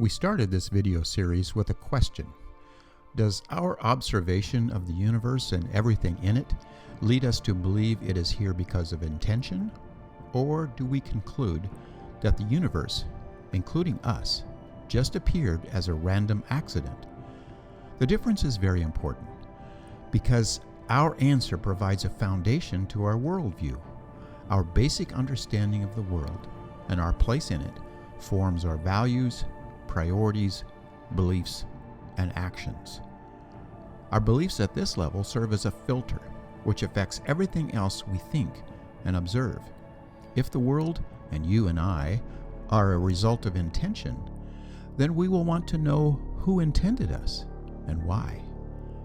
We started this video series with a question. Does our observation of the universe and everything in it lead us to believe it is here because of intention? Or do we conclude that the universe, including us, just appeared as a random accident? The difference is very important because our answer provides a foundation to our worldview. Our basic understanding of the world and our place in it forms our values, priorities, beliefs, and actions. Our beliefs at this level serve as a filter which affects everything else we think and observe. If the world, and you and I, are a result of intention, then we will want to know who intended us and why.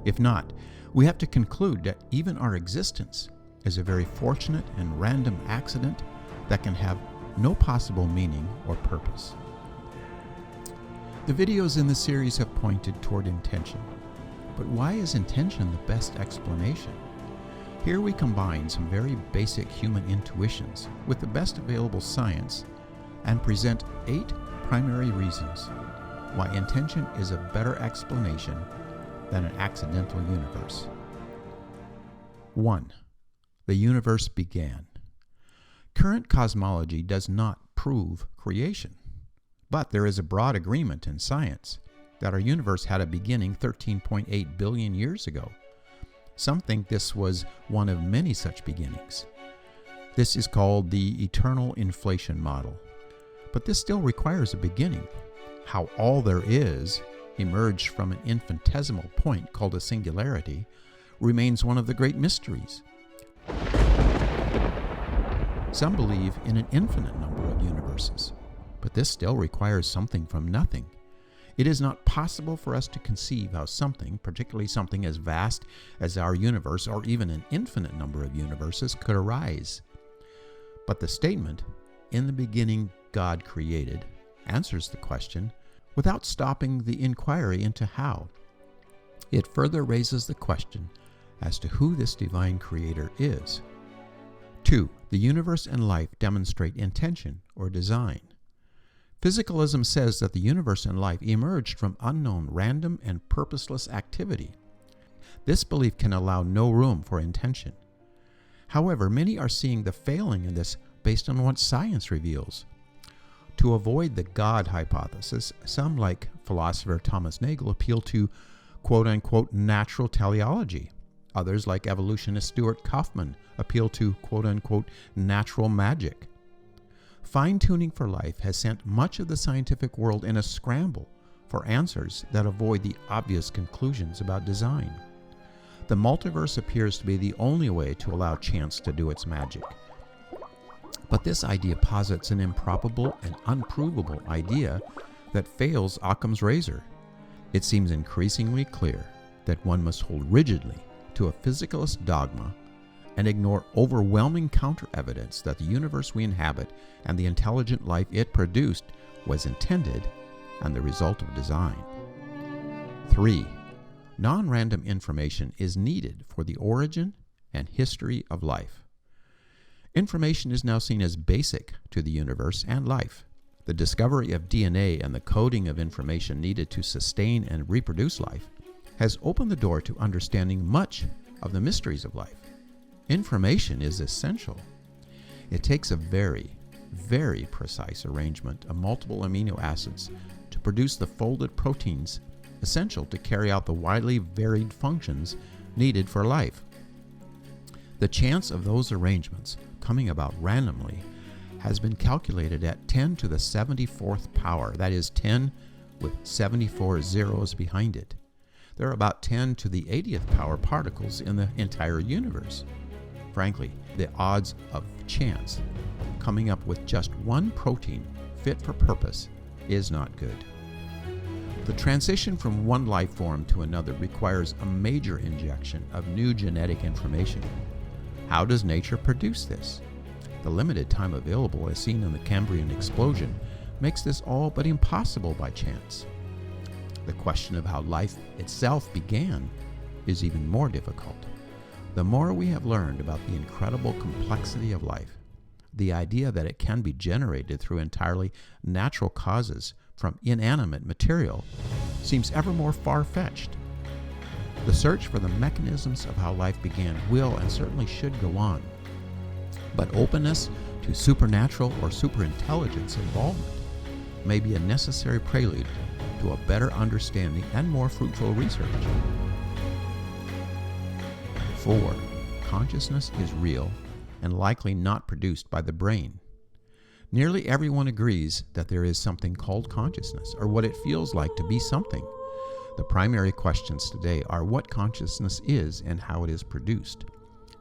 If not, we have to conclude that even our existence is a very fortunate and random accident that can have no possible meaning or purpose. The videos in the series have pointed toward intention. But why is intention the best explanation? Here we combine some very basic human intuitions with the best available science and present 8 primary reasons why intention is a better explanation than an accidental universe. 1. The universe began. Current cosmology does not prove creation, but there is a broad agreement in science that our universe had a beginning 13.8 billion years ago. Some think this was one of many such beginnings. This is called the eternal inflation model. But this still requires a beginning. How all there is emerged from an infinitesimal point called a singularity remains one of the great mysteries. Some believe in an infinite number of universes, but this still requires something from nothing. It is not possible for us to conceive how something, particularly something as vast as our universe or even an infinite number of universes, could arise. But the statement, "In the beginning God created," answers the question without stopping the inquiry into how. It further raises the question as to who this divine creator is. 2. The universe and life demonstrate intention or design. Physicalism says that the universe and life emerged from unknown, random, and purposeless activity. This belief can allow no room for intention. However, many are seeing the failing in this based on what science reveals. To avoid the God hypothesis, some, like philosopher Thomas Nagel, appeal to quote-unquote natural teleology. Others, like evolutionist Stuart Kauffman, appeal to quote-unquote natural magic. Fine-tuning for life has sent much of the scientific world in a scramble for answers that avoid the obvious conclusions about design. The multiverse appears to be the only way to allow chance to do its magic. But this idea posits an improbable and unprovable idea that fails Occam's razor. It seems increasingly clear that one must hold rigidly to a physicalist dogma and ignore overwhelming counter-evidence that the universe we inhabit and the intelligent life it produced was intended and the result of design. 3. Non-random information is needed for the origin and history of life. Information is now seen as basic to the universe and life. The discovery of DNA and the coding of information needed to sustain and reproduce life has opened the door to understanding much of the mysteries of life. Information is essential. It takes a very, very precise arrangement of multiple amino acids to produce the folded proteins essential to carry out the widely varied functions needed for life. The chance of those arrangements coming about randomly has been calculated at 10 to the 74th power, that is 10 with 74 zeros behind it. There are about 10 to the 80th power particles in the entire universe. Frankly, the odds of chance coming up with just one protein fit for purpose is not good. The transition from one life form to another requires a major injection of new genetic information. How does nature produce this? The limited time available, as seen in the Cambrian explosion, makes this all but impossible by chance. The question of how life itself began is even more difficult. The more we have learned about the incredible complexity of life, the idea that it can be generated through entirely natural causes from inanimate material seems ever more far-fetched. The search for the mechanisms of how life began will and certainly should go on, but openness to supernatural or superintelligence involvement may be a necessary prelude to a better understanding and more fruitful research. 4. Consciousness is real and likely not produced by the brain. Nearly everyone agrees that there is something called consciousness, or what it feels like to be something. The primary questions today are what consciousness is and how it is produced.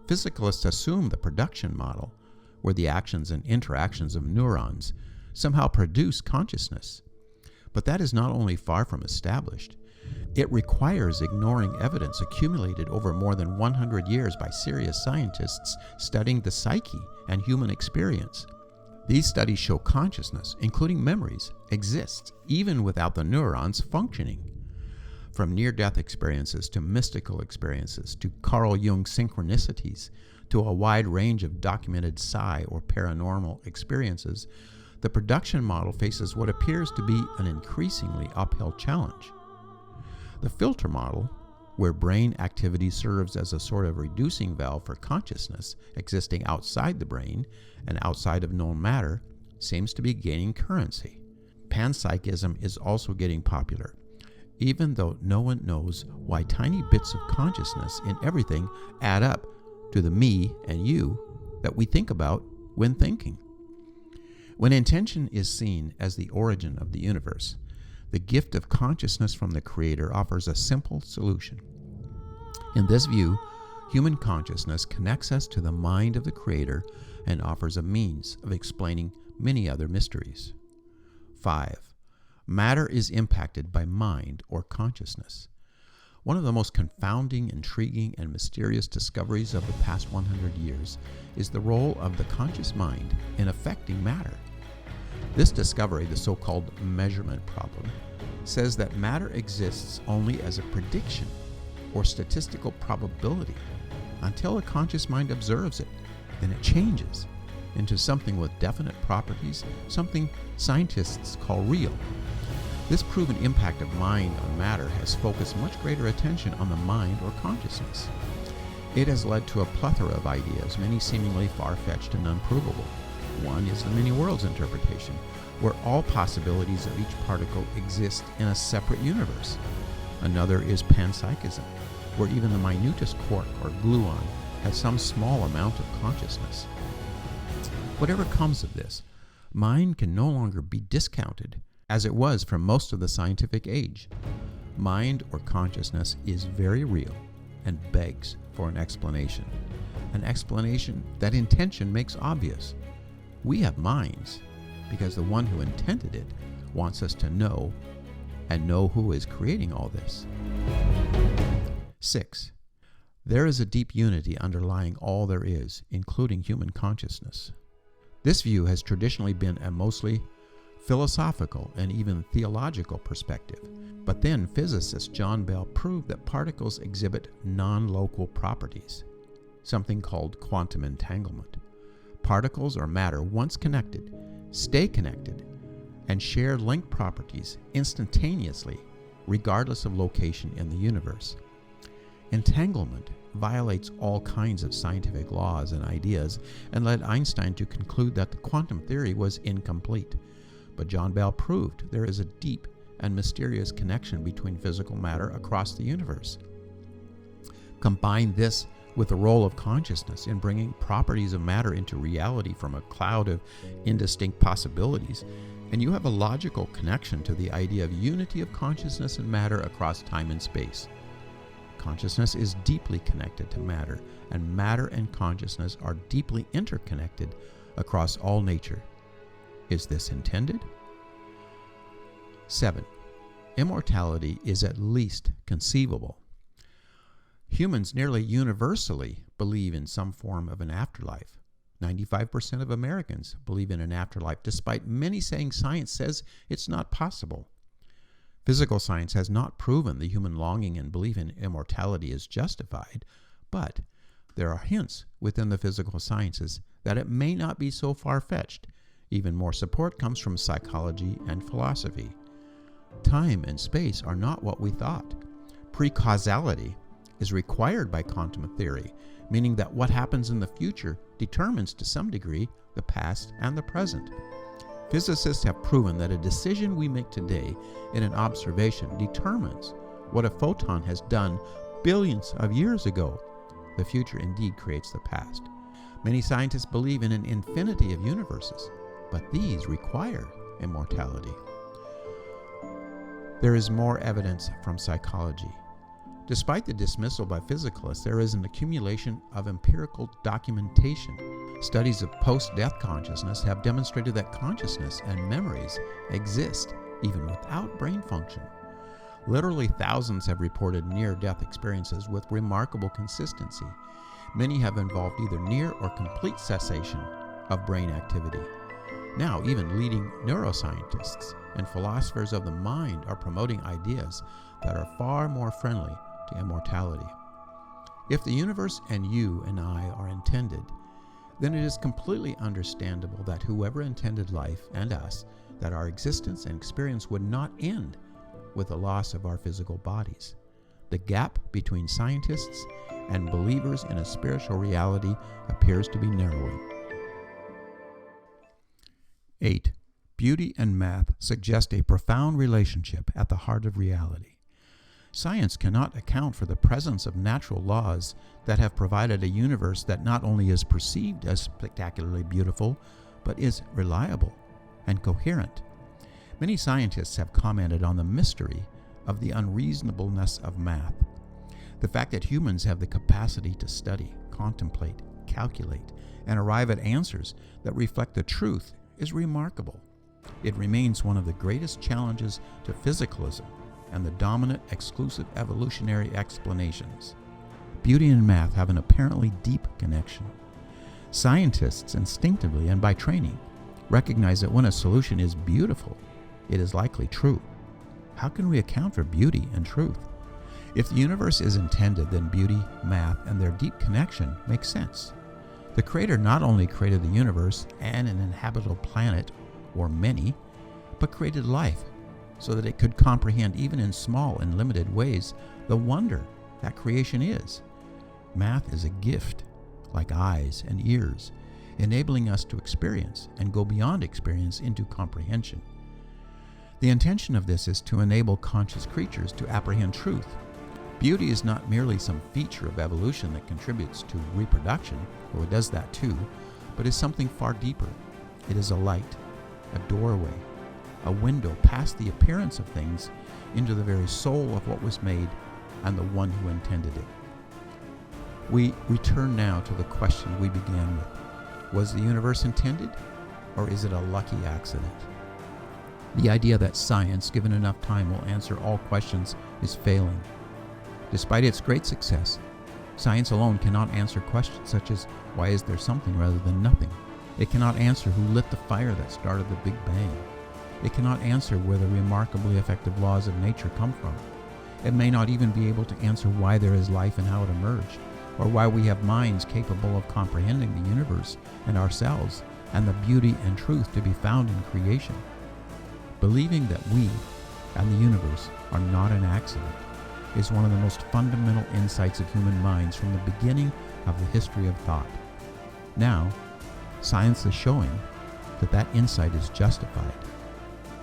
Physicalists assume the production model, where the actions and interactions of neurons somehow produce consciousness. But that is not only far from established, it requires ignoring evidence accumulated over more than 100 years by serious scientists studying the psyche and human experience. These studies show consciousness, including memories, exists even without the neurons functioning. From near-death experiences to mystical experiences to Carl Jung synchronicities to a wide range of documented psi or paranormal experiences, the production model faces what appears to be an increasingly uphill challenge. The filter model, where brain activity serves as a sort of reducing valve for consciousness existing outside the brain and outside of known matter, seems to be gaining currency. Panpsychism is also getting popular, even though no one knows why tiny bits of consciousness in everything add up to the me and you that we think about when thinking. When intention is seen as the origin of the universe, the gift of consciousness from the Creator offers a simple solution. In this view, human consciousness connects us to the mind of the Creator and offers a means of explaining many other mysteries. 5. Matter is impacted by mind or consciousness. One of the most confounding, intriguing, and mysterious discoveries of the past 100 years is the role of the conscious mind in affecting matter. This discovery, the so-called measurement problem, says that matter exists only as a prediction or statistical probability until a conscious mind observes it. Then it changes into something with definite properties, something scientists call real. This proven impact of mind on matter has focused much greater attention on the mind or consciousness. It has led to a plethora of ideas, many seemingly far-fetched and unprovable. One is the many worlds interpretation, where all possibilities of each particle exist in a separate universe. Another is panpsychism, where even the minutest quark or gluon has some small amount of consciousness. Whatever comes of this, mind can no longer be discounted, as it was for most of the scientific age. Mind or consciousness is very real and begs for an explanation that intention makes obvious. We have minds because the one who intended it wants us to know and know who is creating all this. 6. There is a deep unity underlying all there is, including human consciousness. This view has traditionally been a mostly philosophical and even theological perspective, but then physicist John Bell proved that particles exhibit non-local properties, something called quantum entanglement. Particles or matter, once connected, stay connected and share linked properties instantaneously, regardless of location in the universe. Entanglement violates all kinds of scientific laws and ideas and led Einstein to conclude that the quantum theory was incomplete. But John Bell proved there is a deep and mysterious connection between physical matter across the universe. Combine this with the role of consciousness in bringing properties of matter into reality from a cloud of indistinct possibilities, and you have a logical connection to the idea of unity of consciousness and matter across time and space. Consciousness is deeply connected to matter, and matter and consciousness are deeply interconnected across all nature. Is this intended? 7. Immortality is at least conceivable. Humans nearly universally believe in some form of an afterlife. 95% of Americans believe in an afterlife, despite many saying science says it's not possible. Physical science has not proven the human longing and belief in immortality is justified, but there are hints within the physical sciences that it may not be so far-fetched. Even more support comes from psychology and philosophy. Time and space are not what we thought. Precausality is required by quantum theory, meaning that what happens in the future determines to some degree the past and the present. Physicists have proven that a decision we make today in an observation determines what a photon has done billions of years ago. The future indeed creates the past. Many scientists believe in an infinity of universes, but these require immortality. There is more evidence from psychology. Despite the dismissal by physicalists, there is an accumulation of empirical documentation. Studies of post-death consciousness have demonstrated that consciousness and memories exist even without brain function. Literally thousands have reported near-death experiences with remarkable consistency. Many have involved either near or complete cessation of brain activity. Now, even leading neuroscientists and philosophers of the mind are promoting ideas that are far more friendly to immortality. If the universe and you and I are intended, then it is completely understandable that whoever intended life and us, that our existence and experience would not end with the loss of our physical bodies. The gap between scientists and believers in a spiritual reality appears to be narrowing. 8. Beauty and math suggest a profound relationship at the heart of reality. Science cannot account for the presence of natural laws that have provided a universe that not only is perceived as spectacularly beautiful, but is reliable and coherent. Many scientists have commented on the mystery of the unreasonableness of math. The fact that humans have the capacity to study, contemplate, calculate, and arrive at answers that reflect the truth is remarkable. It remains one of the greatest challenges to physicalism and the dominant exclusive evolutionary explanations. Beauty and math have an apparently deep connection. Scientists instinctively and by training recognize that when a solution is beautiful, it is likely true. How can we account for beauty and truth? If the universe is intended, then beauty, math, and their deep connection make sense. The Creator not only created the universe and an inhabitable planet, or many, but created life so that it could comprehend even in small and limited ways the wonder that creation is. Math is a gift, like eyes and ears, enabling us to experience and go beyond experience into comprehension. The intention of this is to enable conscious creatures to apprehend truth. Beauty is not merely some feature of evolution that contributes to reproduction, though it does that too, but is something far deeper. It is a light, a doorway, a window past the appearance of things into the very soul of what was made and the one who intended it. We return now to the question we began with. Was the universe intended, or is it a lucky accident? The idea that science, given enough time, will answer all questions is failing. Despite its great success, science alone cannot answer questions such as why is there something rather than nothing? It cannot answer who lit the fire that started the Big Bang. It cannot answer where the remarkably effective laws of nature come from. It may not even be able to answer why there is life and how it emerged, or why we have minds capable of comprehending the universe and ourselves and the beauty and truth to be found in creation. Believing that we and the universe are not an accident is one of the most fundamental insights of human minds from the beginning of the history of thought. Now, science is showing that that insight is justified.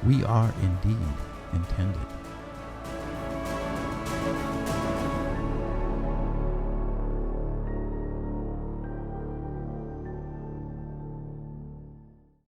We are indeed intended.